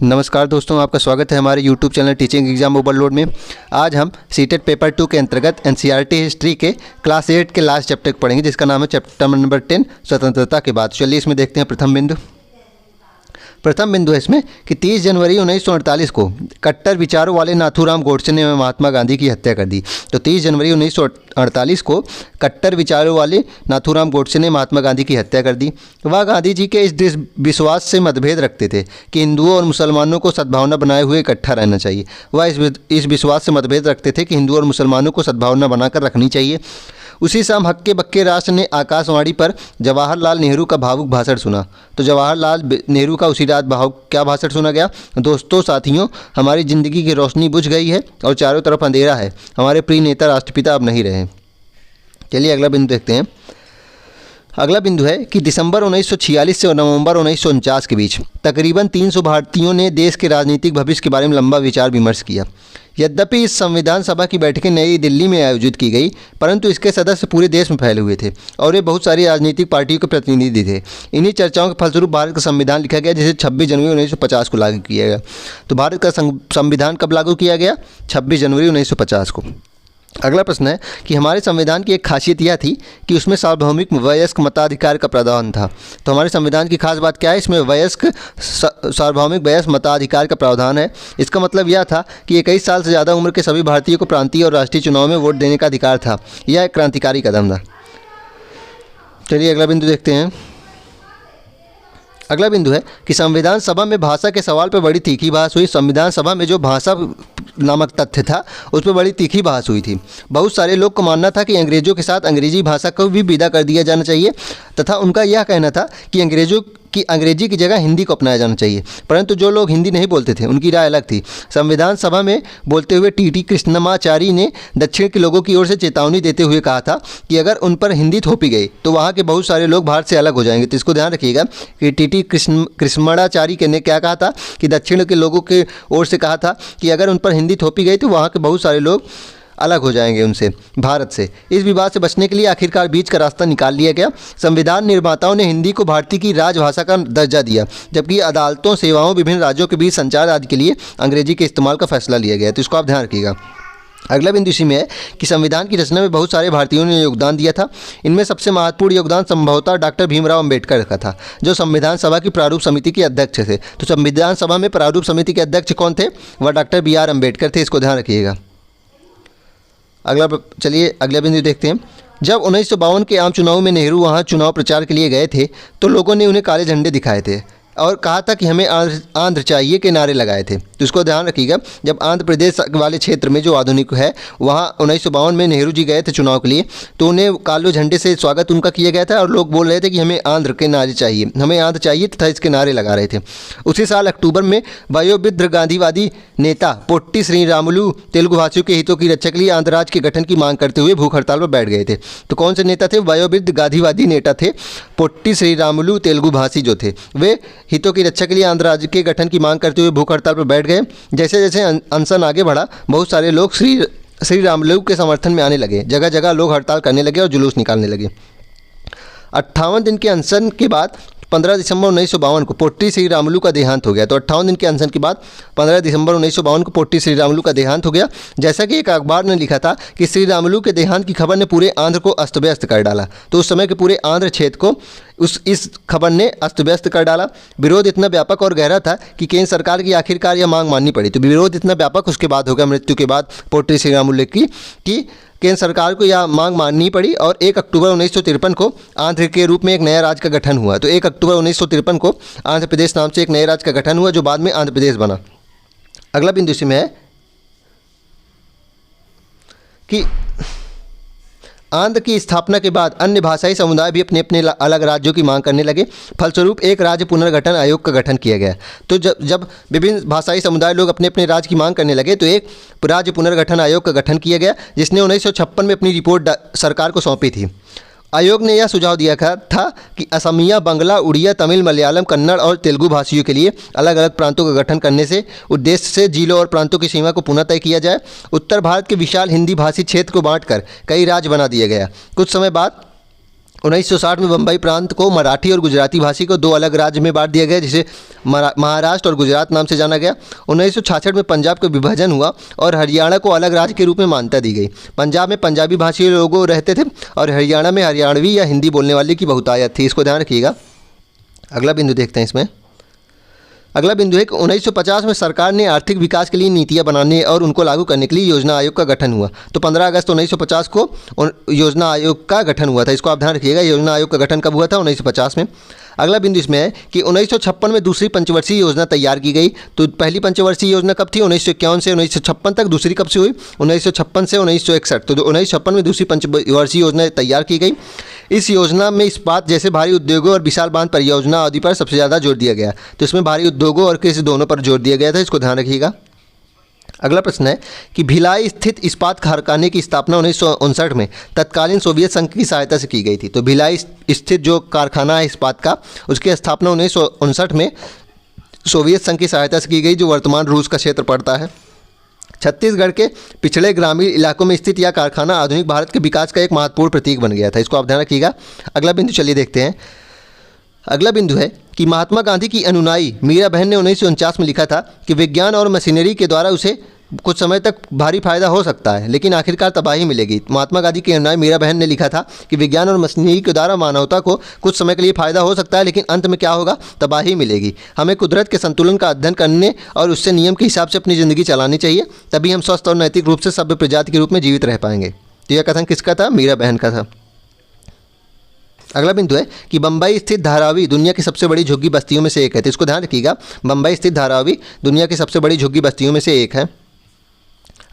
नमस्कार दोस्तों, आपका स्वागत है हमारे YouTube channel teaching exam overload में। आज हम सीटेट पेपर 2 के अंतर्गत एनसीईआरटी हिस्ट्री के क्लास 8 के लास्ट चैप्टर पढ़ेंगे, जिसका नाम है चैप्टर नंबर 10 स्वतंत्रता के बाद। चलिए इसमें देखते हैं प्रथम बिंदु है इसमें कि 30 जनवरी 1948 को कट्टर विचारों वाले नाथूराम गोडसे ने महात्मा गांधी की हत्या कर दी। तो 30 जनवरी 1948 को कट्टर विचारों वाले नाथूराम गोडसे ने महात्मा गांधी की हत्या कर दी। वह गांधी जी के इस विश्वास से मतभेद रखते थे कि हिंदुओं और मुसलमानों को सद्भावना बनाए हुए इकट्ठा रहना चाहिए। वह इस विश्वास से मतभेद रखते थे कि हिंदुओं और मुसलमानों को सद्भावना बनाकर रखनी चाहिए। उसी शाम हक्के बक्के राष्ट्र ने आकाशवाणी पर जवाहरलाल नेहरू का भावुक भाषण सुना। तो जवाहरलाल नेहरू का उसी रात क्या भाषण सुना गया? दोस्तों, साथियों, हमारी ज़िंदगी की रोशनी बुझ गई है और चारों तरफ अंधेरा है। हमारे प्रिय नेता राष्ट्रपिता अब नहीं रहे। चलिए अगला बिंदु देखते हैं। अगला बिंदु है कि दिसंबर 1946 से नवंबर 1949 के बीच तकरीबन 300 भारतीयों ने देश के राजनीतिक भविष्य के बारे में लंबा विचार विमर्श किया। यद्यपि इस संविधान सभा की बैठकें नई दिल्ली में आयोजित की गई, परंतु इसके सदस्य पूरे देश में फैले हुए थे और ये बहुत सारी राजनीतिक पार्टियों के प्रतिनिधि थे। इन्हीं चर्चाओं के फलस्वरूप भारत का संविधान लिखा गया, जिसे 26 जनवरी 1950 को लागू किया गया। तो भारत का संविधान कब लागू किया गया? 26 जनवरी 1950 को। अगला प्रश्न है कि हमारे संविधान की एक खासियत यह थी कि उसमें सार्वभौमिक वयस्क मताधिकार का प्रावधान था। तो हमारे संविधान की खास बात क्या है? इसमें सार्वभौमिक वयस्क मताधिकार का प्रावधान है। इसका मतलब यह था कि 21 साल से ज़्यादा उम्र के सभी भारतीयों को प्रांतीय और राष्ट्रीय चुनाव में वोट देने का अधिकार था। यह एक क्रांतिकारी कदम था। चलिए अगला बिंदु देखते हैं। अगला बिंदु है कि संविधान सभा में भाषा के सवाल पर बड़ी तीखी बहस हुई। संविधान सभा में जो भाषा नामक तथ्य था, उस पर बड़ी तीखी बहस हुई थी। बहुत सारे लोग का मानना था कि अंग्रेज़ों के साथ अंग्रेजी भाषा को भी विदा कर दिया जाना चाहिए तथा उनका यह कहना था कि अंग्रेजी की जगह हिंदी को अपनाया जाना चाहिए। परंतु जो लोग हिंदी नहीं बोलते थे, उनकी राय अलग थी। संविधान सभा में बोलते हुए टी कृष्णमाचारी ने दक्षिण के लोगों की ओर से चेतावनी देते हुए कहा था कि अगर उन पर हिंदी थोपी गई तो वहाँ के बहुत सारे लोग भारत से अलग हो जाएंगे। तो इसको ध्यान रखिएगा कि टी कृष्णमाचारी ने क्या कहा था कि दक्षिण के लोगों की ओर से कहा था कि अगर उन पर हिंदी थोपी गई तो वहाँ के बहुत सारे लोग अलग हो जाएंगे उनसे, भारत से। इस विवाद से बचने के लिए आखिरकार बीच का रास्ता निकाल लिया गया। संविधान निर्माताओं ने हिंदी को भारतीय की राजभाषा का दर्जा दिया, जबकि अदालतों, सेवाओं, विभिन्न राज्यों के बीच संचार आदि के लिए अंग्रेजी के इस्तेमाल का फैसला लिया गया। तो इसको आप ध्यान रखिएगा। अगला बिंदु इसी में है कि संविधान की रचना में बहुत सारे भारतीयों ने योगदान दिया था। इनमें सबसे महत्वपूर्ण योगदान संभवतः डॉक्टर भीमराव अंबेडकर का था, जो संविधान सभा की प्रारूप समिति के अध्यक्ष थे। तो संविधान सभा में प्रारूप समिति के अध्यक्ष कौन थे? वह डॉक्टर BR अम्बेडकर थे। इसको ध्यान रखिएगा। चलिए अगला बिंदु देखते हैं। जब 1952 के आम चुनाव में नेहरू वहां चुनाव प्रचार के लिए गए थे तो लोगों ने उन्हें काले झंडे दिखाए थे और कहा था कि हमें आंध्र चाहिए के नारे लगाए थे। तो इसको ध्यान रखिएगा। जब आंध्र प्रदेश वाले क्षेत्र में जो आधुनिक है, वहाँ 1952 में नेहरू जी गए थे चुनाव के लिए, तो उन्हें काले झंडे से स्वागत उनका किया गया था और लोग बोल रहे थे कि हमें आंध्र के नारे चाहिए, हमें आंध्र चाहिए तथा इसके नारे लगा रहे थे। उसी साल अक्टूबर में वयोवृद्ध गांधीवादी नेता पोट्टी श्रीरामुलु तेलुगु भाषियों के हितों की रक्षा के लिए आंध्र राज्य के गठन की मांग करते हुए भूख हड़ताल पर बैठ गए थे। तो कौन से नेता थे? वयोवृद्ध गांधीवादी नेता थे पोट्टी श्रीरामुलु तेलुगु भाषी जो थे, वे हितों की रक्षा के लिए आंध्र राज्य के गठन की मांग करते हुए भूख हड़ताल पर बैठ गए। जैसे जैसे अनशन आगे बढ़ा, बहुत सारे लोग श्री रामुलु के समर्थन में आने लगे। जगह जगह लोग हड़ताल करने लगे और जुलूस निकालने लगे। 58 दिन के अनशन के बाद 15 दिसंबर 1952 को पोट्टी श्रीरामुलु का देहांत हो गया। तो 58 दिन के अनशन के बाद 15 दिसंबर 1952 को पोट्टी श्रीरामुलु का देहांत हो गया। जैसा कि एक अखबार ने लिखा था कि श्रीरामुलु के देहांत की खबर ने पूरे आंध्र को अस्त व्यस्त कर डाला। तो उस समय के पूरे आंध्र क्षेत्र को इस खबर ने अस्त व्यस्त कर डाला। विरोध इतना व्यापक और गहरा था कि केंद्र सरकार की आखिरकार यह मांग माननी पड़ी। तो विरोध इतना व्यापक उसके बाद हो गया, मृत्यु के बाद पोट्टी श्रीरामुलु की केंद्र सरकार को यह मांग माननी पड़ी और 1 अक्टूबर 1953 को आंध्र के रूप में एक नया राज्य का गठन हुआ। तो 1 अक्टूबर 1953 को आंध्र प्रदेश नाम से एक नए राज्य का गठन हुआ, जो बाद में आंध्र प्रदेश बना। अगला बिंदु इसमें है कि आंध्र की स्थापना के बाद अन्य भाषाई समुदाय भी अपने अपने अलग राज्यों की मांग करने लगे। फलस्वरूप एक राज्य पुनर्गठन आयोग का गठन किया गया। तो जब विभिन्न भाषाई समुदाय लोग अपने अपने राज्य की मांग करने लगे तो एक राज्य पुनर्गठन आयोग का गठन किया गया, जिसने 1956 में अपनी रिपोर्ट सरकार को सौंपी थी। आयोग ने यह सुझाव दिया था कि असमिया, बंगला, उड़िया, तमिल, मलयालम, कन्नड़ और तेलुगु भाषियों के लिए अलग अलग प्रांतों का गठन करने से उद्देश्य से जिलों और प्रांतों की सीमा को पुनः तय किया जाए। उत्तर भारत के विशाल हिंदी भाषी क्षेत्र को बांटकर कई राज्य बना दिया गया। कुछ समय बाद 1960 में बम्बई प्रांत को मराठी और गुजराती भाषी को दो अलग राज्य में बांट दिया गया, जिसे महाराष्ट्र और गुजरात नाम से जाना गया। 1966 में पंजाब का विभाजन हुआ और हरियाणा को अलग राज्य के रूप में मान्यता दी गई। पंजाब में पंजाबी भाषी लोग रहते थे और हरियाणा में हरियाणवी या हिंदी बोलने वाले की बहुतायत थी। इसको ध्यान रखिएगा। अगला बिंदु देखते हैं इसमें। अगला बिंदु है कि 1950 में सरकार ने आर्थिक विकास के लिए नीतियां बनाने और उनको लागू करने के लिए योजना आयोग का गठन हुआ। तो 15 अगस्त 1950 को योजना आयोग का गठन हुआ था। इसको आप ध्यान रखिएगा, योजना आयोग का गठन कब हुआ था? 1950 में। अगला बिंदु इसमें है कि 1956 में दूसरी पंचवर्षीय योजना तैयार की गई। तो पहली पंचवर्षीय योजना कब थी? 1951 से 1956 तक। दूसरी कब से हुई? 1956 से 1961। तो 1956 में दूसरी पंचवर्षीय योजना तैयार की गई। इस योजना में इस्पात जैसे भारी उद्योगों और विशाल बांध परियोजना आदि पर सबसे ज़्यादा जोर दिया गया। तो इसमें भारी उद्योगों और कृषि दोनों पर जोर दिया गया था। इसको ध्यान रखिएगा। अगला प्रश्न है कि भिलाई स्थित इस्पात कारखाने की स्थापना 1959 में तत्कालीन सोवियत संघ की सहायता से की गई थी। तो भिलाई स्थित जो कारखाना है इस्पात का, उसकी स्थापना 1959 में सोवियत संघ की सहायता से की गई, जो वर्तमान रूस का क्षेत्र पड़ता है। छत्तीसगढ़ के पिछड़े ग्रामीण इलाकों में स्थित यह कारखाना आधुनिक भारत के विकास का एक महत्वपूर्ण प्रतीक बन गया था। इसको आप ध्यान रखिएगा। अगला बिंदु चलिए देखते हैं। अगला बिंदु है कि महात्मा गांधी की अनुयायी मीरा बहन ने 1949 में लिखा था कि विज्ञान और मशीनरी के द्वारा उसे कुछ समय तक भारी फायदा हो सकता है, लेकिन आखिरकार तबाही मिलेगी। महात्मा गांधी की अनुयायी मीरा बहन ने लिखा था कि विज्ञान और मशीनरी के द्वारा मानवता को कुछ समय के लिए फ़ायदा हो सकता है, लेकिन अंत में क्या होगा? तबाही मिलेगी। हमें कुदरत के संतुलन का अध्ययन करने और उससे नियम के हिसाब से अपनी ज़िंदगी चलानी चाहिए, तभी हम स्वस्थ और नैतिक रूप से सभ्य प्रजाति के रूप में जीवित रह पाएंगे। तो यह कथन किसका था? मीरा बहन का था। अगला बिंदु है कि बम्बई स्थित धारावी दुनिया की सबसे बड़ी झुग्गी बस्तियों में से एक है। तो इसको ध्यान रखिएगा। बम्बई स्थित धारावी दुनिया की सबसे बड़ी झुग्गी बस्तियों में से एक है।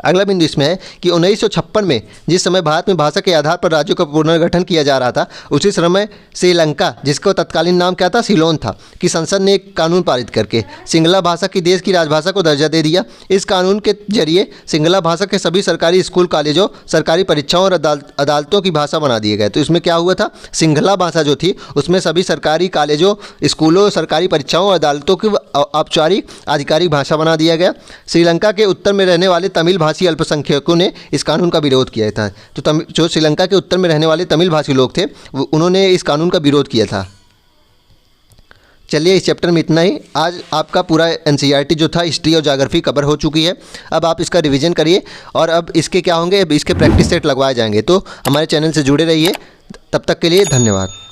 अगला बिंदु इसमें है कि 1956 में जिस समय भारत में भाषा के आधार पर राज्यों का पुनर्गठन किया जा रहा था, उसी समय श्रीलंका, जिसका तत्कालीन नाम क्या था? सीलोन था, कि संसद ने एक कानून पारित करके सिंगला भाषा की देश की राजभाषा को दर्जा दे दिया। इस कानून के जरिए सिंगला भाषा के सभी सरकारी स्कूल, कॉलेजों, सरकारी परीक्षाओं और अदालतों की भाषा बना दिए गए। तो इसमें क्या हुआ था? सिंगला भाषा जो थी उसमें सभी सरकारी कॉलेजों, स्कूलों, सरकारी परीक्षाओं और अदालतों की औपचारिक आधिकारिक भाषा बना दिया गया। श्रीलंका के उत्तर में रहने वाले तमिल भाषी अल्पसंख्यकों ने इस कानून का विरोध किया था। तो जो श्रीलंका के उत्तर में रहने वाले तमिल भाषी लोग थे, उन्होंने इस कानून का विरोध किया था। चलिए, इस चैप्टर में इतना ही। आज आपका पूरा एनसीईआरटी जो था, हिस्ट्री और ज्योग्राफी कवर हो चुकी है। अब आप इसका रिवीजन करिए और अब इसके क्या होंगे? अब इसके प्रैक्टिस सेट लगवाए जाएंगे। तो हमारे चैनल से जुड़े रहिए। तब तक के लिए धन्यवाद।